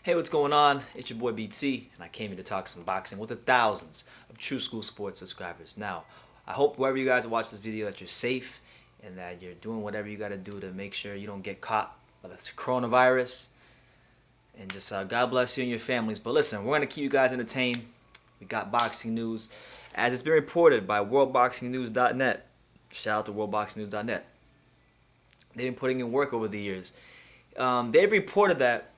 Hey, what's going on? It's your boy BT, and I came here to talk some boxing with the thousands of True School Sports subscribers. Now, I hope wherever you guys watch this video that you're safe and that you're doing whatever you got to do to make sure you don't get caught by this coronavirus. And just God bless you and your families. But listen, we're going to keep you guys entertained. We got boxing news, as it's been reported by worldboxingnews.net. Shout out to worldboxingnews.net. They've been putting in work over the years. They've reported that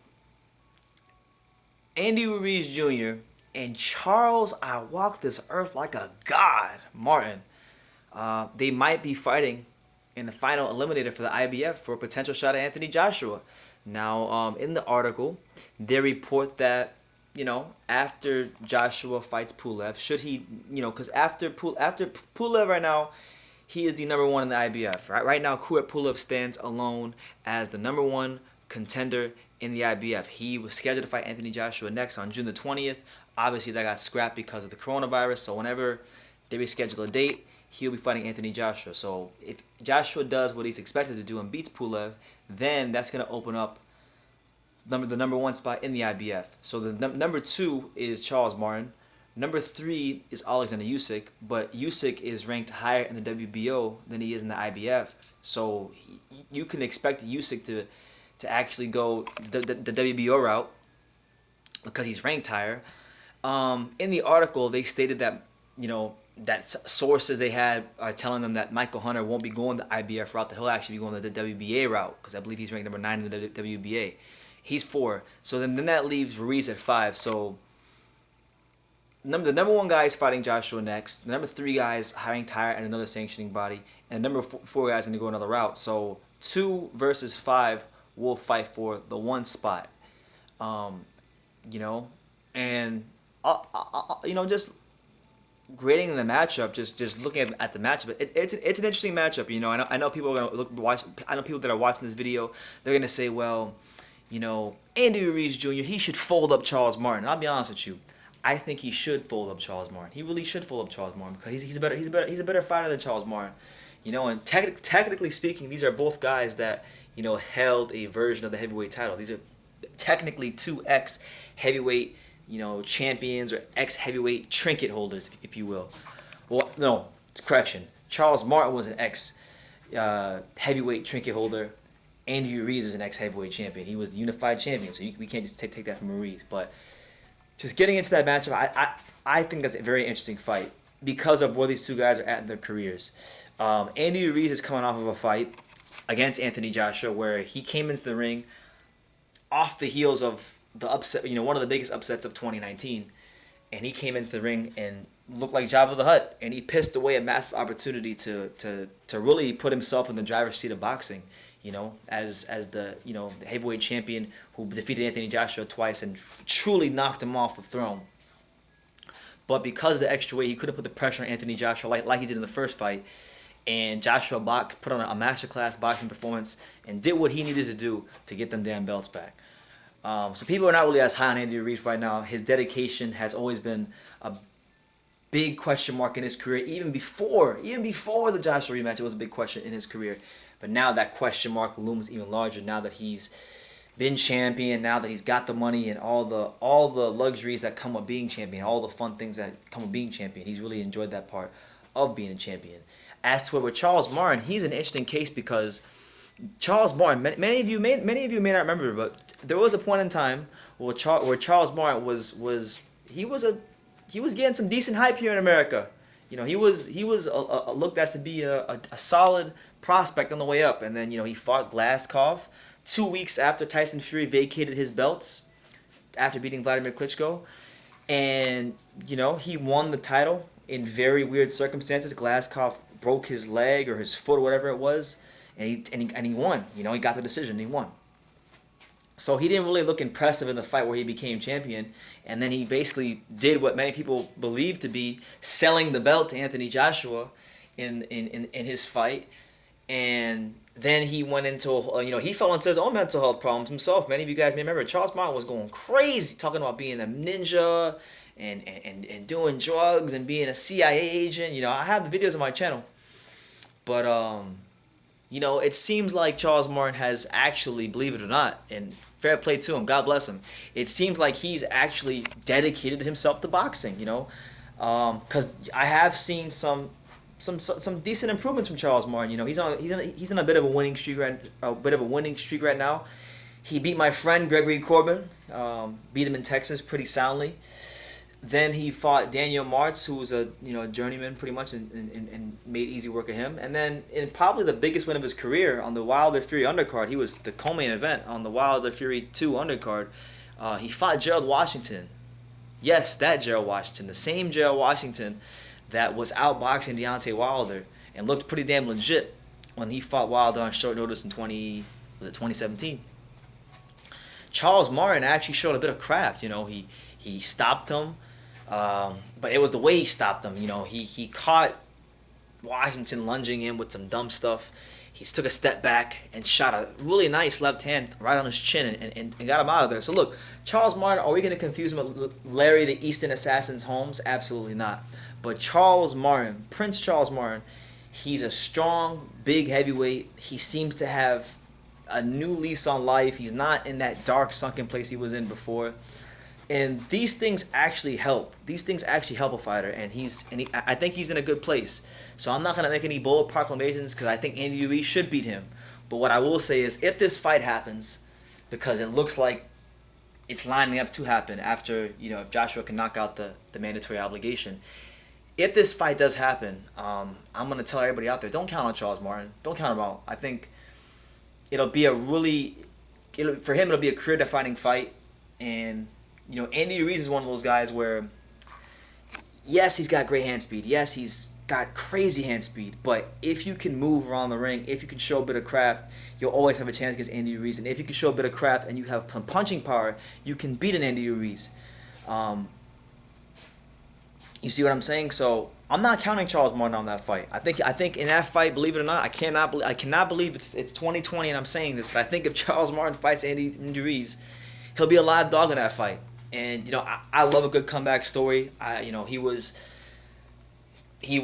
Andy Ruiz Jr. and Charles I Walk This Earth Like a God Martin, they might be fighting in the final eliminator for the IBF for a potential shot at Anthony Joshua. Now, in the article, they report that, after Joshua fights Pulev, should he, because after Pulev right now, he is the number one in the IBF. Right now, Kubrat Pulev stands alone as the number one contender in the IBF. He was scheduled to fight Anthony Joshua next on June the 20th. Obviously, that got scrapped because of the coronavirus. So whenever they reschedule a date, he'll be fighting Anthony Joshua. So if Joshua does what he's expected to do and beats Pulev, then that's going to open up the number one spot in the IBF. So the number two is Charles Martin. Number three is Alexander Usyk, but Usyk is ranked higher in the WBO than he is in the IBF. So you can expect Usyk to actually go the WBO route because he's ranked higher. In the article, they stated that, that sources they had are telling them that Michael Hunter won't be going the IBF route, that he'll actually be going the WBA route because I believe he's ranked number 9 in the WBA. He's 4. So then that leaves Ruiz at 5. So the number 1 guy is fighting Joshua next. The number 3 guy is ranked higher in another sanctioning body. And the number 4 guy is going to go another route. So 2 versus 5 will fight for the 1 spot. And just grading the matchup, just looking at the matchup, it's an interesting matchup. I know people are gonna watch. I know people that are watching this video. They're gonna say, well, Andy Ruiz Jr. he should fold up Charles Martin. I'll be honest with you. I think he should fold up Charles Martin. He really should fold up Charles Martin because he's a better fighter than Charles Martin. And technically speaking, these are both guys that held a version of the heavyweight title. These are technically 2 ex-heavyweight, champions or ex-heavyweight trinket holders, if you will. Well, no, correction. Charles Martin was an ex-heavyweight trinket holder. Andy Ruiz is an ex-heavyweight champion. He was the unified champion, so we can't just take that from Ruiz. But just getting into that matchup, I think that's a very interesting fight because of where these 2 guys are at in their careers. Andy Ruiz is coming off of a fight against Anthony Joshua where he came into the ring off the heels of the upset, one of the biggest upsets of 2019, and he came into the ring and looked like Jabba the Hutt, and he pissed away a massive opportunity to really put himself in the driver's seat of boxing, as the the heavyweight champion who defeated Anthony Joshua twice and truly knocked him off the throne. But because of the extra weight, he couldn't put the pressure on Anthony Joshua like he did in the first fight. And Joshua put on a masterclass boxing performance and did what he needed to do to get them damn belts back. So people are not really as high on Andy Ruiz right now. His dedication has always been a big question mark in his career. Even before the Joshua rematch, it was a big question in his career. But now that question mark looms even larger. Now that he's been champion, now that he's got the money and all the luxuries that come with being champion, all the fun things that come with being champion, he's really enjoyed that part of being a champion. As to with Charles Martin, he's an interesting case because Charles Martin, many of you may not remember, but there was a point in time where Charles Martin was getting some decent hype here in America. He was looked at to be a solid prospect on the way up, and then he fought Glaskov 2 weeks after Tyson Fury vacated his belts after beating Vladimir Klitschko, and he won the title in very weird circumstances. Glaskov broke his leg or his foot or whatever it was, and he won. He got the decision. He won. So he didn't really look impressive in the fight where he became champion, and then he basically did what many people believe to be selling the belt to Anthony Joshua in his fight, and then he went into he fell into his own mental health problems himself. Many of you guys may remember Charles Martin was going crazy talking about being a ninja and doing drugs and being a CIA agent. I have the videos on my channel. But You know, it seems like Charles Martin has actually, believe it or not, and fair play to him, God bless him. It seems like he's actually dedicated himself to boxing. You know, because I have seen some decent improvements from Charles Martin. You know, he's on a bit of a winning streak right now. He beat my friend Gregory Corbin, beat him in Texas pretty soundly. Then he fought Daniel Martz, who was a journeyman pretty much, and made easy work of him. And then in probably the biggest win of his career on the Wilder Fury undercard, he was the co-main event on the Wilder Fury 2 undercard. He fought Gerald Washington. Yes, that Gerald Washington, the same Gerald Washington that was outboxing Deontay Wilder and looked pretty damn legit when he fought Wilder on short notice in 2017. Charles Martin actually showed a bit of craft. You know, he stopped him. But it was the way he stopped him. You know, he caught Washington lunging in with some dumb stuff. He took a step back and shot a really nice left hand right on his chin and got him out of there. So look, Charles Martin, are we going to confuse him with Larry the Eastern Assassin's Holmes? Absolutely not. But Charles Martin, Prince Charles Martin, he's a strong, big heavyweight. He seems to have a new lease on life. He's not in that dark, sunken place he was in before. And these things actually help. These things actually help a fighter, and I think he's in a good place. So I'm not gonna make any bold proclamations because I think Andy Ruiz should beat him. But what I will say is, if this fight happens, because it looks like it's lining up to happen after if Joshua can knock out the mandatory obligation. If this fight does happen, I'm gonna tell everybody out there: don't count on Charles Martin. Don't count him out. I think it'll be for him it'll be a career-defining fight, and. Andy Ruiz is one of those guys where, yes, he's got great hand speed. Yes, he's got crazy hand speed. But if you can move around the ring, if you can show a bit of craft, you'll always have a chance against Andy Ruiz. And if you can show a bit of craft and you have some punching power, you can beat an Andy Ruiz. You see what I'm saying? So I'm not counting Charles Martin on that fight. I think in that fight, believe it or not, I cannot believe it's 2020 and I'm saying this, but I think if Charles Martin fights Andy Ruiz, he'll be a live dog in that fight. And I love a good comeback story. He was a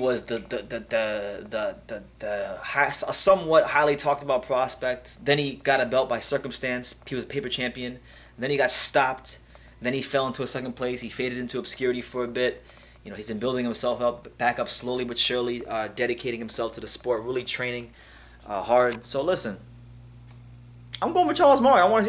somewhat highly talked about prospect. Then he got a belt by circumstance. He was a paper champion. Then he got stopped. Then he fell into a second place. He faded into obscurity for a bit. He's been building himself back up slowly but surely, dedicating himself to the sport, really training hard. So listen, I'm going for Charles Martin. I want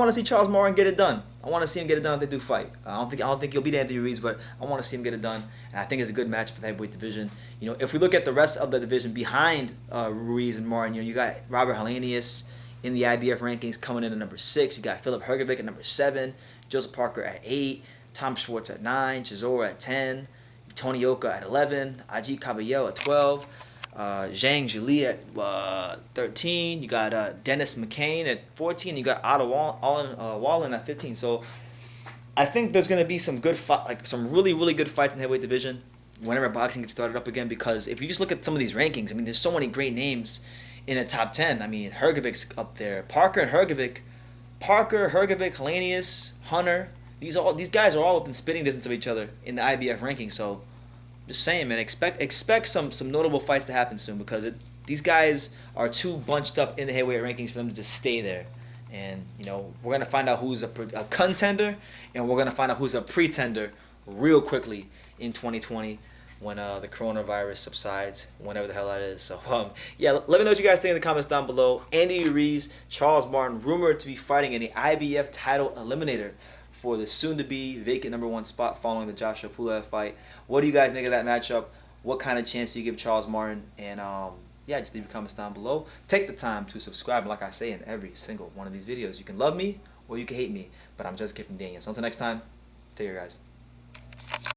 to see Charles Martin get it done. I want to see him get it done if they do fight. I don't think he'll beat Anthony Ruiz, but I want to see him get it done. And I think it's a good match for the heavyweight division. If we look at the rest of the division behind Ruiz and Martin, you got Robert Helenius in the IBF rankings coming in at number 6. You got Philip Hrgovic at number 7, Joseph Parker at 8, Tom Schwartz at 9, Chisora at 10, Tony Oka at 11, Ajit Caballero at 12. Zhang Jili at 13. You got Dennis McCain at 14. You got Otto Wallen at 15. So I think there's going to be some some really, really good fights in the heavyweight division whenever boxing gets started up again. Because if you just look at some of these rankings, there's so many great names in the top 10. Hrgovic's up there. Parker, Hrgovic, Helenius, Hunter. These guys are all within spitting distance of each other in the IBF rankings. So just saying, man, expect some notable fights to happen soon because these guys are too bunched up in the heavyweight rankings for them to just stay there. And, we're going to find out who's a contender and we're going to find out who's a pretender real quickly in 2020 when the coronavirus subsides, whenever the hell that is. So, let me know what you guys think in the comments down below. Andy Ruiz, Charles Martin, rumored to be fighting in the IBF title eliminator for the soon-to-be vacant number 1 spot following the Joshua Pulev fight. What do you guys make of that matchup? What kind of chance do you give Charles Martin? And just leave your comments down below. Take the time to subscribe. Like I say in every single one of these videos, you can love me or you can hate me, but I'm just Kid from Daniel. So until next time, take care, guys.